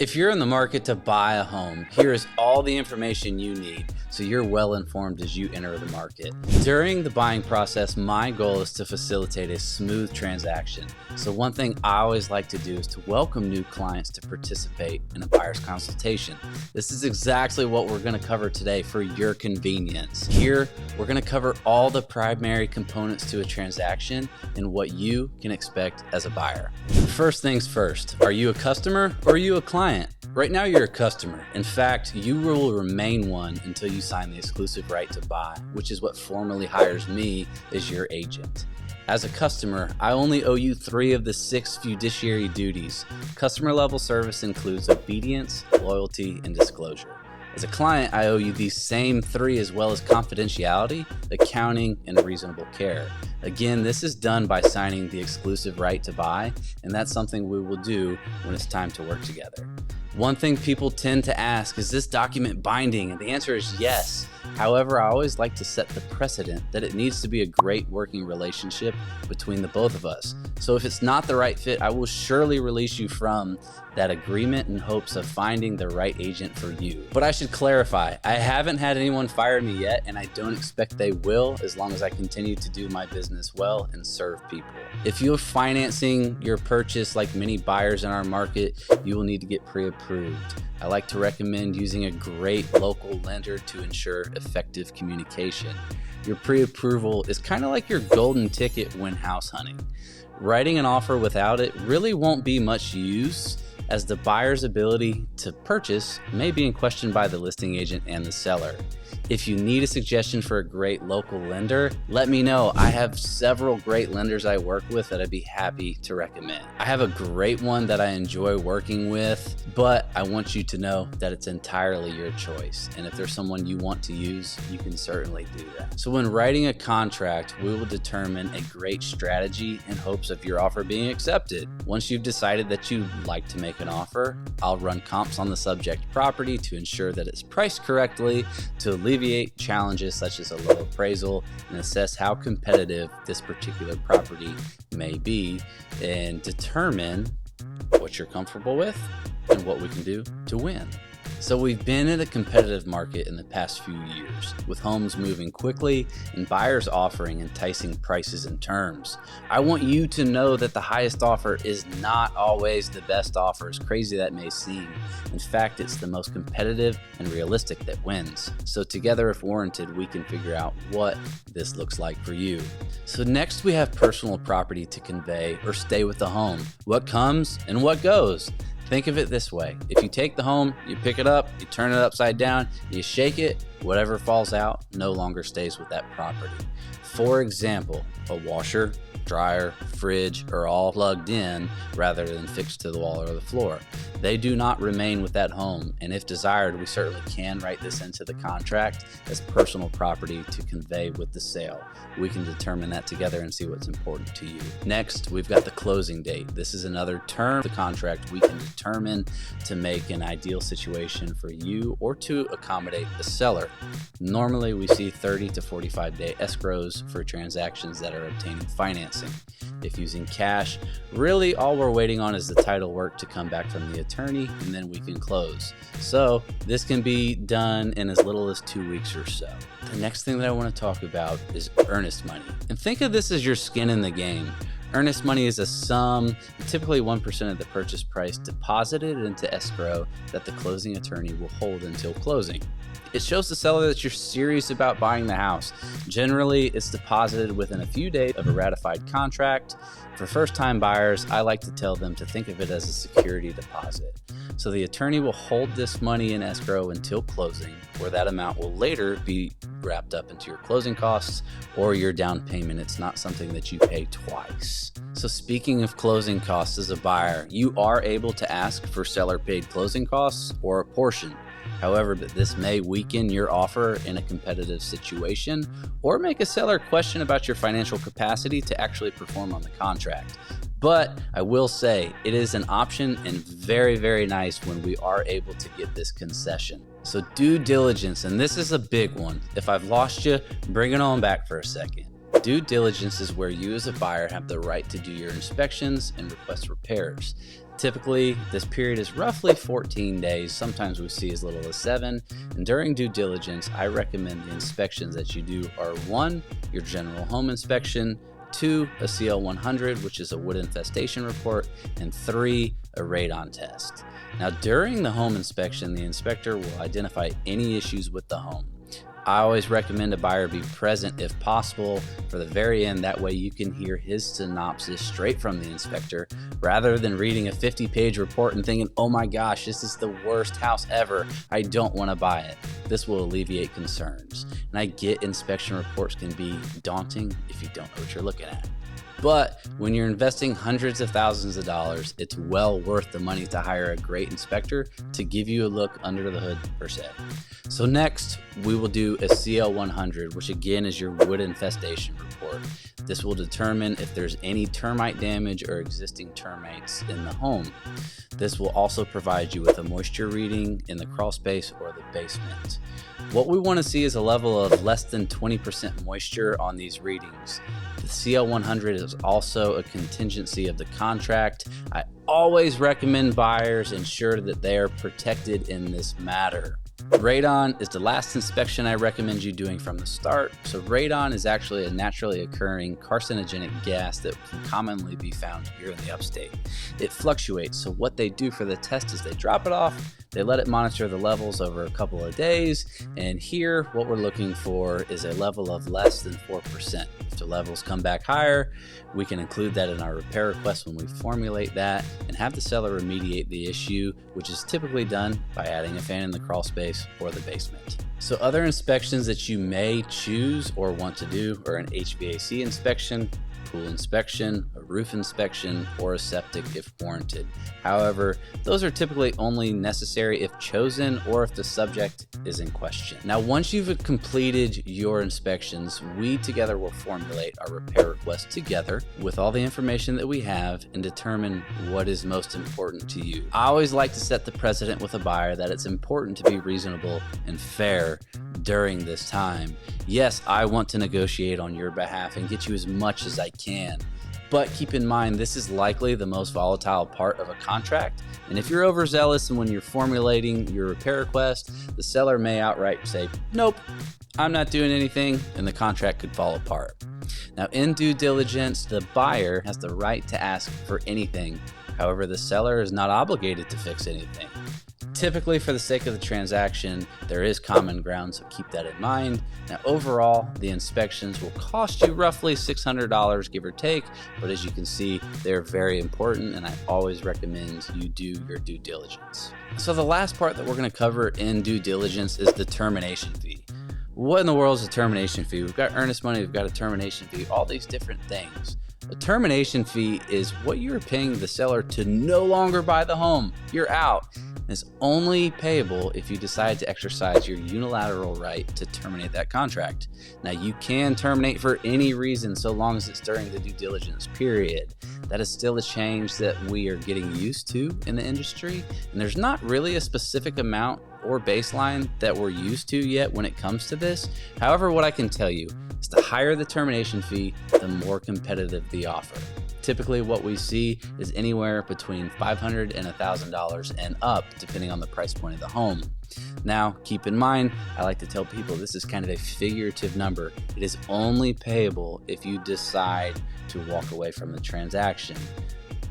If you're in the market to buy a home, here is all the information you need so you're well informed as you enter the market. During the buying process, my goal is to facilitate a smooth transaction. So one thing I always like to do is to welcome new clients to participate in a buyer's consultation. This is exactly what we're going to cover today for your convenience. Here, we're going to cover all the primary components to a transaction and what you can expect as a buyer. First things first, are you a customer or are you a client? Right now, you're a customer. In fact, you will remain one until you sign the exclusive right to buy, which is what formally hires me as your agent. As a customer, I only owe you 3 of the 6 fiduciary duties. Customer level service includes obedience, loyalty, and disclosure. As a client, I owe you these same 3 as well as confidentiality, accounting, and reasonable care. Again, this is done by signing the exclusive right to buy, and that's something we will do when it's time to work together. One thing people tend to ask, is this document binding? And the answer is yes. However, I always like to set the precedent that it needs to be a great working relationship between the both of us. So if it's not the right fit, I will surely release you from that agreement in hopes of finding the right agent for you. But I should clarify, I haven't had anyone fire me yet, and I don't expect they will as long as I continue to do my business well and serve people. If you're financing your purchase like many buyers in our market, you will need to get pre-approved. I like to recommend using a great local lender to ensure effective communication. Your pre-approval is kind of like your golden ticket when house hunting. Writing an offer without it really won't be much use, as the buyer's ability to purchase may be in question by the listing agent and the seller. If you need a suggestion for a great local lender, let me know. I have several great lenders I work with that I'd be happy to recommend. I have a great one that I enjoy working with, but I want you to know that it's entirely your choice. And if there's someone you want to use, you can certainly do that. So when writing a contract, we will determine a great strategy in hopes of your offer being accepted. Once you've decided that you'd like to make an offer, I'll run comps on the subject property to ensure that it's priced correctly, to alleviate challenges such as a low appraisal, and assess how competitive this particular property may be, and determine what you're comfortable with and what we can do to win. So we've been in a competitive market in the past few years, with homes moving quickly and buyers offering enticing prices and terms. I want you to know that the highest offer is not always the best offer, as crazy that may seem. In fact, it's the most competitive and realistic that wins. So together, if warranted, we can figure out what this looks like for you. So next, we have personal property to convey or stay with the home. What comes and what goes? Think of it this way. If you take the home, you pick it up, you turn it upside down, you shake it, whatever falls out no longer stays with that property. For example, a washer, dryer, fridge are all plugged in rather than fixed to the wall or the floor. They do not remain with that home, and if desired, we certainly can write this into the contract as personal property to convey with the sale. We can determine that together and see what's important to you. Next, we've got the closing date. This is another term of the contract we can determine to make an ideal situation for you or to accommodate the seller. Normally, we see 30 to 45 day escrows for transactions that are obtaining financing. If using cash, really all we're waiting on is the title work to come back from the attorney, and then we can close. So this can be done in as little as 2 weeks or so. The next thing that I want to talk about is earnest money. And think of this as your skin in the game. Earnest money is a sum, typically 1% of the purchase price, deposited into escrow that the closing attorney will hold until closing. It shows the seller that you're serious about buying the house. Generally, it's deposited within a few days of a ratified contract. For first-time buyers, I like to tell them to think of it as a security deposit. So the attorney will hold this money in escrow until closing, where that amount will later be wrapped up into your closing costs or your down payment. It's not something that you pay twice. So speaking of closing costs as a buyer, you are able to ask for seller-paid closing costs or a portion. However, this may weaken your offer in a competitive situation or make a seller question about your financial capacity to actually perform on the contract. But I will say it is an option and very, very nice when we are able to get this concession. So due diligence, and this is a big one. If I've lost you, bring it on back for a second. Due diligence is where you as a buyer have the right to do your inspections and request repairs. Typically, this period is roughly 14 days. Sometimes we see as little as 7. And during due diligence, I recommend the inspections that you do are 1, your general home inspection, 2, a CL100, which is a wood infestation report, and 3, a radon test. Now, during the home inspection, the inspector will identify any issues with the home. I always recommend a buyer be present if possible for the very end. That way you can hear his synopsis straight from the inspector rather than reading a 50-page report and thinking, oh my gosh, this is the worst house ever. I don't want to buy it. This will alleviate concerns. And I get inspection reports can be daunting if you don't know what you're looking at. But when you're investing hundreds of thousands of dollars, it's well worth the money to hire a great inspector to give you a look under the hood per se. So next, we will do a CL100, which again is your wood infestation report. This will determine if there's any termite damage or existing termites in the home. This will also provide you with a moisture reading in the crawl space or the basement. What we want to see is a level of less than 20% moisture on these readings. The CL100 is also a contingency of the contract. I always recommend buyers ensure that they are protected in this matter. Radon is the last inspection I recommend you doing from the start. So radon is actually a naturally occurring carcinogenic gas that can commonly be found here in the upstate. It fluctuates, so what they do for the test is they drop it off, they let it monitor the levels over a couple of days, and here what we're looking for is a level of less than 4%. If the levels come back higher, we can include that in our repair request when we formulate that and have the seller remediate the issue, which is typically done by adding a fan in the crawl space or the basement. So other inspections that you may choose or want to do are an HVAC inspection, pool inspection, a roof inspection, or a septic if warranted. However, those are typically only necessary if chosen or if the subject is in question. Now, once you've completed your inspections, we together will formulate our repair request together with all the information that we have and determine what is most important to you. I always like to set the precedent with a buyer that it's important to be reasonable and fair during this time. Yes, I want to negotiate on your behalf and get you as much as I can, but keep in mind this is likely the most volatile part of a contract, and if you're overzealous and when you're formulating your repair request, the seller may outright say, nope, I'm not doing anything, and the contract could fall apart. Now, in due diligence, the buyer has the right to ask for anything. However, the seller is not obligated to fix anything. Typically, for the sake of the transaction, there is common ground, so keep that in mind. Now, overall, the inspections will cost you roughly $600, give or take, but as you can see, they're very important, and I always recommend you do your due diligence. So the last part that we're going to cover in due diligence is the termination fee. What in the world is a termination fee? We've got earnest money, we've got a termination fee, all these different things. A termination fee is what you're paying the seller to no longer buy the home. You're out. It's only payable if you decide to exercise your unilateral right to terminate that contract. Now, you can terminate for any reason so long as it's during the due diligence period. That is still a change that we are getting used to in the industry, and there's not really a specific amount or baseline that we're used to yet when it comes to this. However, what I can tell you is the higher the termination fee, the more competitive the offer. Typically what we see is anywhere between $500 and $1,000 and up, depending on the price point of the home. Now, keep in mind, I like to tell people this is kind of a figurative number. It is only payable if you decide to walk away from the transaction.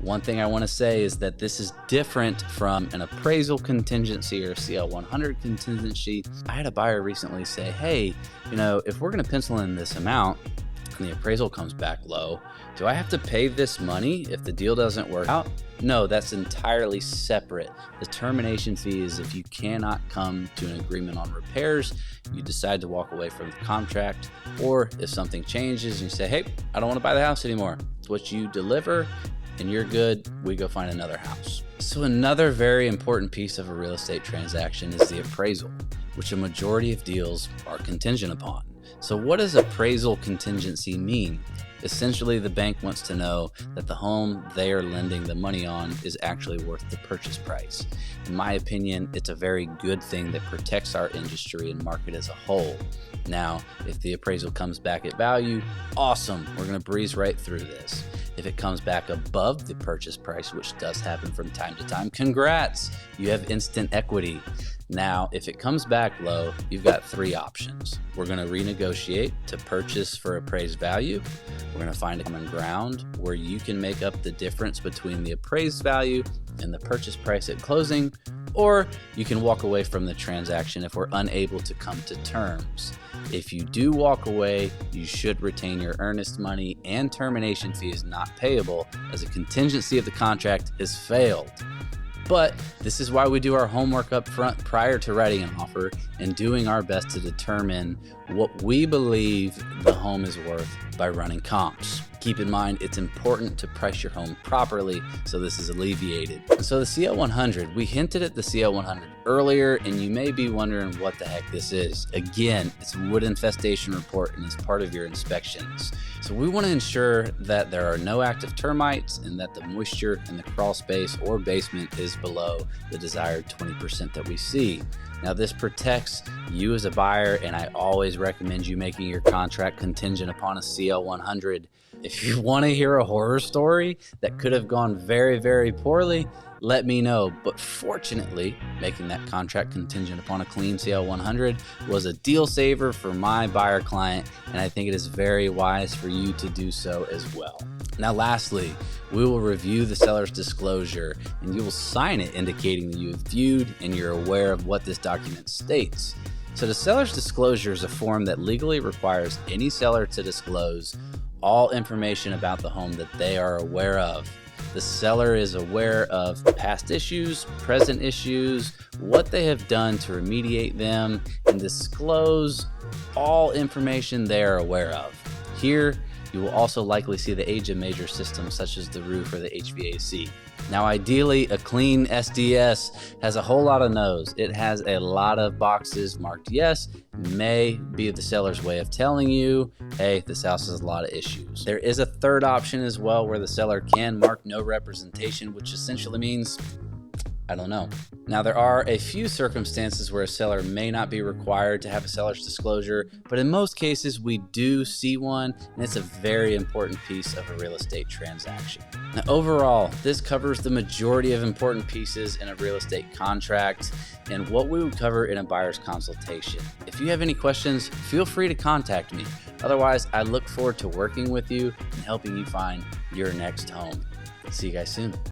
One thing I want to say is that this is different from an appraisal contingency or CL100 contingency. I had a buyer recently say, hey, if we're going to pencil in this amount and the appraisal comes back low, do I have to pay this money if the deal doesn't work out? No, that's entirely separate. The termination fee is if you cannot come to an agreement on repairs, you decide to walk away from the contract, or if something changes and you say, hey, I don't want to buy the house anymore. It's what you deliver and you're good, we go find another house. So another very important piece of a real estate transaction is the appraisal, which a majority of deals are contingent upon. So what does appraisal contingency mean? Essentially, the bank wants to know that the home they are lending the money on is actually worth the purchase price. In my opinion, it's a very good thing that protects our industry and market as a whole. Now, if the appraisal comes back at value, awesome, we're going to breeze right through this. If it comes back above the purchase price, which does happen from time to time, congrats, you have instant equity. Now, if it comes back low, you've got 3 options. We're going to renegotiate to purchase for appraised value. We're going to find a common ground where you can make up the difference between the appraised value and the purchase price at closing, or you can walk away from the transaction if we're unable to come to terms. If you do walk away, you should retain your earnest money, and termination fee is not payable as a contingency of the contract has failed. But this is why we do our homework up front prior to writing an offer and doing our best to determine what we believe the home is worth by running comps. Keep in mind, it's important to price your home properly so this is alleviated. So the CL100, we hinted at the CL100 earlier, and you may be wondering what the heck this is. Again, it's a wood infestation report and is part of your inspections. So we want to ensure that there are no active termites and that the moisture in the crawl space or basement is below the desired 20% that we see. Now, this protects you as a buyer, and I always recommend you making your contract contingent upon a CL100. If you want to hear a horror story that could have gone very, very poorly, let me know. But fortunately, making that contract contingent upon a clean CL100 was a deal saver for my buyer client, and I think it is very wise for you to do so as well. Now, lastly, we will review the seller's disclosure, and you will sign it indicating that you have viewed and you're aware of what this document states. So the seller's disclosure is a form that legally requires any seller to disclose all information about the home that they are aware of. The seller is aware of past issues, present issues, what they have done to remediate them, and disclose all information they are aware of. Here, you will also likely see the age of major systems such as the roof or the HVAC. Now, ideally, a clean SDS has a whole lot of no's. It has a lot of boxes marked yes, may be the seller's way of telling you, hey, this house has a lot of issues. There is a third option as well where the seller can mark no representation, which essentially means I don't know. Now, there are a few circumstances where a seller may not be required to have a seller's disclosure, but in most cases we do see one, and it's a very important piece of a real estate transaction. Now, overall, this covers the majority of important pieces in a real estate contract and what we would cover in a buyer's consultation. If you have any questions, feel free to contact me. Otherwise, I look forward to working with you and helping you find your next home. See you guys soon.